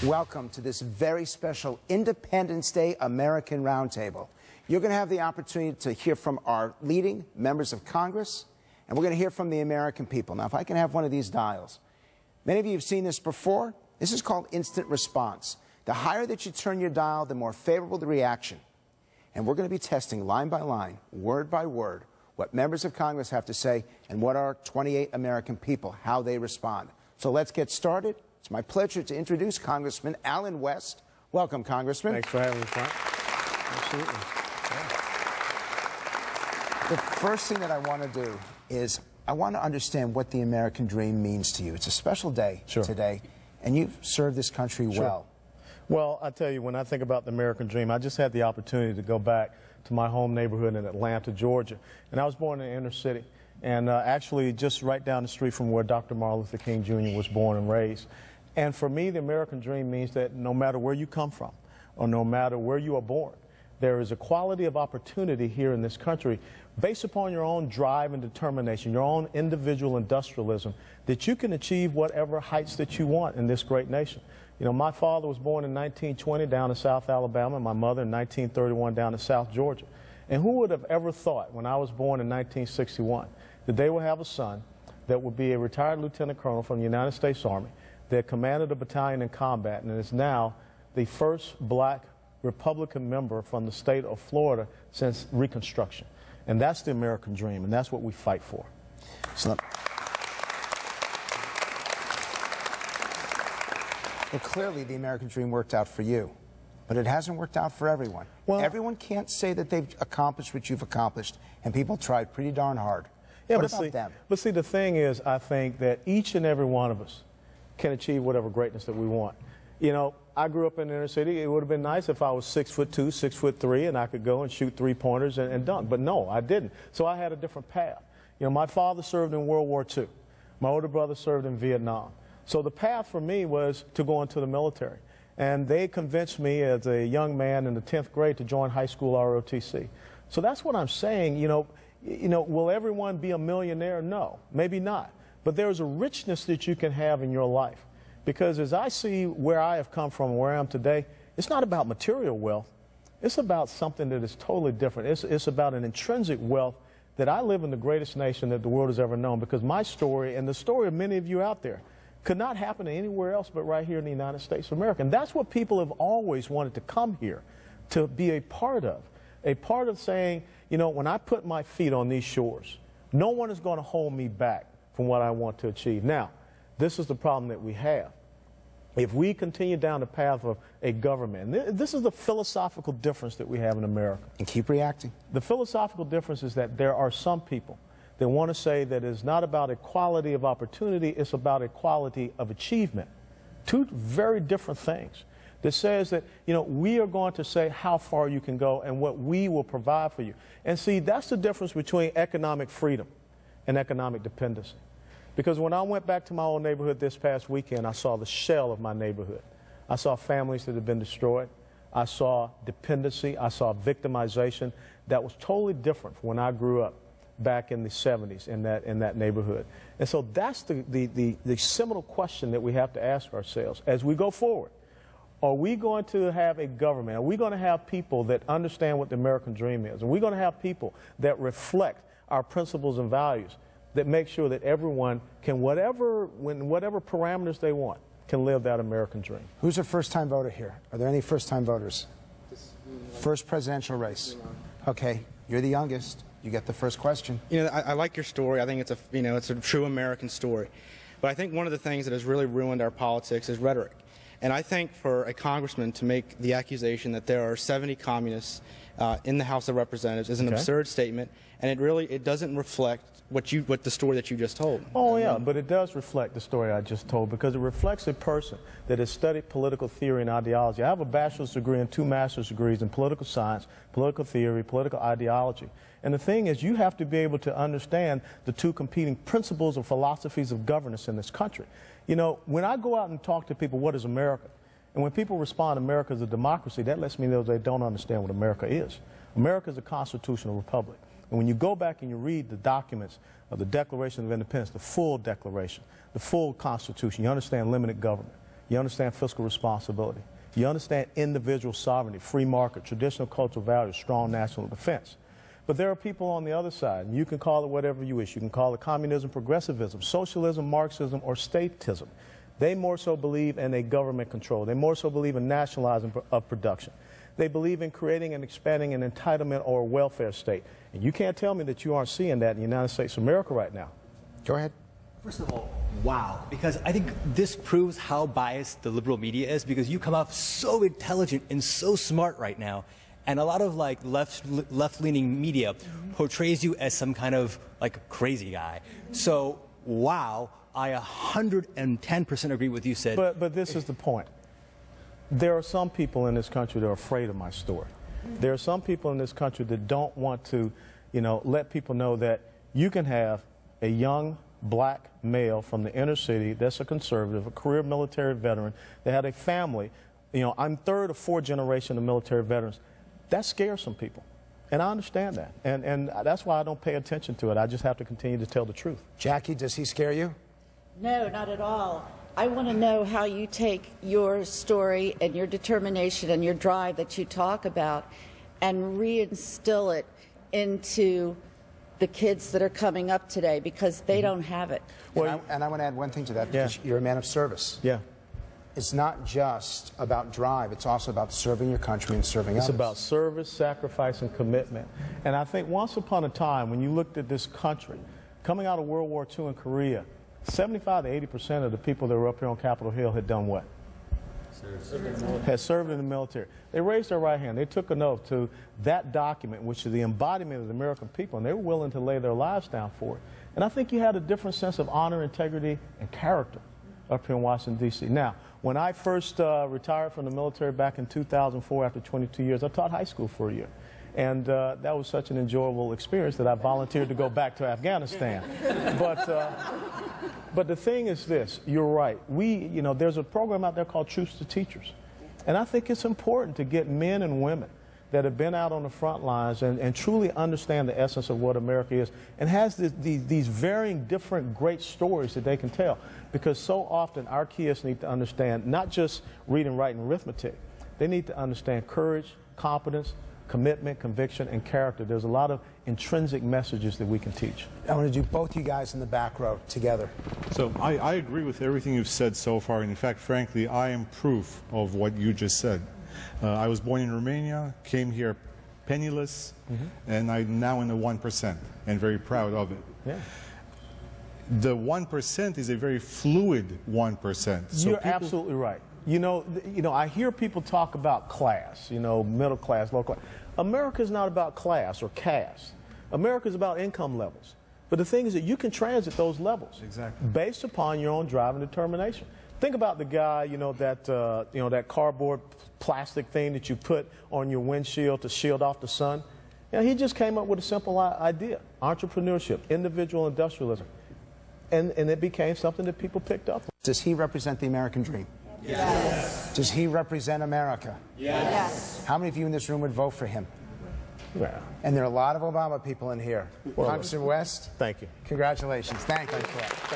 Welcome to this very special Independence Day American Roundtable. You're going to have the opportunity to hear from our leading members of Congress, and we're going to hear from the American people. Now, if I can have one of these dials. Many of you have seen this before. This is called instant response. The higher that you turn your dial, the more favorable the reaction. And we're going to be testing line by line, word by word, what members of Congress have to say and what our 28 American people, how they respond. So let's get started. It's my pleasure to introduce Congressman Allen West. Welcome, Congressman. Thanks for having me, Frank. Absolutely. Yeah. The first thing that I want to do is I want to understand what the American dream means to you. It's a special day today, and you've served this country well. Well, I tell you, when I think about the American dream, I just had the opportunity to go back to my home neighborhood in Atlanta, Georgia. And I was born in the inner city, and actually just right down the street from where Dr. Martin Luther King Jr. was born and raised. And for me, the American dream means that no matter where you come from or no matter where you are born, there is a quality of opportunity here in this country based upon your own drive and determination, your own individual industrialism, that you can achieve whatever heights that you want in this great nation. You know, my father was born in 1920 down in South Alabama, and my mother in 1931 down in South Georgia. And who would have ever thought when I was born in 1961 that they would have a son that would be a retired lieutenant colonel from the United States Army, that commanded a battalion in combat, and is now the first black Republican member from the state of Florida since Reconstruction. And that's the American dream, and that's what we fight for. So, well, clearly the American dream worked out for you, but it hasn't worked out for everyone. Well, everyone can't say that they've accomplished what you've accomplished, and people tried pretty darn hard. Yeah, what about them? But see, the thing is, I think that each and every one of us can achieve whatever greatness that we want. You know, I grew up in the inner city. It would have been nice if I was 6'2", 6'3", and I could go and shoot three-pointers and dunk. But no, I didn't. So I had a different path. You know, my father served in World War II. My older brother served in Vietnam. So the path for me was to go into the military. And they convinced me as a young man in the 10th grade to join high school ROTC. So that's what I'm saying. You know, will everyone be a millionaire? No, maybe not. But there's a richness that you can have in your life. Because as I see where I have come from and where I am today, it's not about material wealth. It's about something that is totally different. It's about an intrinsic wealth that I live in the greatest nation that the world has ever known, because my story and the story of many of you out there could not happen anywhere else but right here in the United States of America. And that's what people have always wanted to come here to be a part of saying, you know, when I put my feet on these shores, no one is going to hold me back from what I want to achieve. Now, this is the problem that we have. If we continue down the path of a government, and this is the philosophical difference that we have in America. And keep reacting. The philosophical difference is that there are some people that want to say that it's not about equality of opportunity, it's about equality of achievement. Two very different things. That says that, you know, we are going to say how far you can go and what we will provide for you. And see, that's the difference between economic freedom and economic dependency. Because when I went back to my old neighborhood this past weekend, I saw the shell of my neighborhood. I saw families that had been destroyed. I saw dependency. I saw victimization that was totally different from when I grew up back in the 70s in that neighborhood. And so that's the seminal question that we have to ask ourselves as we go forward. Are we going to have a government? Are we going to have people that understand what the American dream is? Are we going to have people that reflect our principles and values, that make sure that everyone can, whatever parameters they want, can live that American dream? Who's a first-time voter here? Are there any first-time voters? First presidential race. Okay, you're the youngest. You get the first question. You know, I like your story. I think it's it's a true American story. But I think one of the things that has really ruined our politics is rhetoric. And I think for a congressman to make the accusation that there are 70 communists in the House of Representatives is an absurd statement, and it doesn't reflect what the story that you just told. Oh yeah, but it does reflect the story I just told, because it reflects a person that has studied political theory and ideology. I have a bachelor's degree and 2 master's degrees in political science, political theory, political ideology. And the thing is, you have to be able to understand the two competing principles or philosophies of governance in this country. You know, when I go out and talk to people, what is America? And when people respond, America is a democracy, that lets me know they don't understand what America is. America is a constitutional republic. And when you go back and you read the documents of the Declaration of Independence, the full Declaration, the full Constitution, you understand limited government. You understand fiscal responsibility. You understand individual sovereignty, free market, traditional cultural values, strong national defense. But there are people on the other side, and you can call it whatever you wish. You can call it communism, progressivism, socialism, Marxism, or statism. They more so believe in a government control. They more so believe in nationalizing of production. They believe in creating and expanding an entitlement or a welfare state. And you can't tell me that you aren't seeing that in the United States of America right now. Go ahead. First of all, wow, because I think this proves how biased the liberal media is, because you come off so intelligent and so smart right now, and a lot of like left-leaning media portrays you as some kind of like crazy guy. So, wow, I 110% agree with you, Sid. But this is the point. There are some people in this country that are afraid of my story. There are some people in this country that don't want to, let people know that you can have a young black male from the inner city that's a conservative, a career military veteran, that had a family. I'm third or fourth generation of military veterans. That scares some people. And I understand that. And that's why I don't pay attention to it. I just have to continue to tell the truth. Jackie, does he scare you? No, not at all. I want to know how you take your story and your determination and your drive that you talk about and reinstill it into the kids that are coming up today, because they don't have it. Well, and I want to add one thing to that, because you're a man of service. Yeah. It's not just about drive, it's also about serving your country and serving others. It's about service, sacrifice, and commitment. And I think once upon a time, when you looked at this country, coming out of World War II in Korea, 75 to 80% of the people that were up here on Capitol Hill had done what? Had served in the military. They raised their right hand. They took an oath to that document, which is the embodiment of the American people, and they were willing to lay their lives down for it. And I think you had a different sense of honor, integrity, and character up here in Washington, D.C. Now, when I first retired from the military back in 2004 after 22 years, I taught high school for a year. And that was such an enjoyable experience that I volunteered to go back to Afghanistan. But the thing is this, you're right. There's a program out there called Troops to Teachers. And I think it's important to get men and women that have been out on the front lines and truly understand the essence of what America is, and has these varying different great stories that they can tell. Because so often our kids need to understand not just reading, writing, arithmetic. They need to understand courage, competence, commitment, conviction, and character. There's a lot of intrinsic messages that we can teach. I want to do both you guys in the back row together. So I agree with everything you've said so far. In fact, frankly, I am proof of what you just said. I was born in Romania, came here penniless, and I'm now in the 1%, and very proud of it. Yeah. The 1% is a very fluid 1%. So You're absolutely right. I hear people talk about class, middle class, low class. America is not about class or caste. America is about income levels. But the thing is that you can transit those levels based upon your own drive and determination. Think about the guy, that cardboard plastic thing that you put on your windshield to shield off the sun. He just came up with a simple idea: entrepreneurship, individual industrialism. And it became something that people picked up. Does he represent the American dream? Yes. Does he represent America? Yes. How many of you in this room would vote for him? Yeah. And there are a lot of Obama people in here. Well, Congressman West, thank you. Congratulations. Thank you.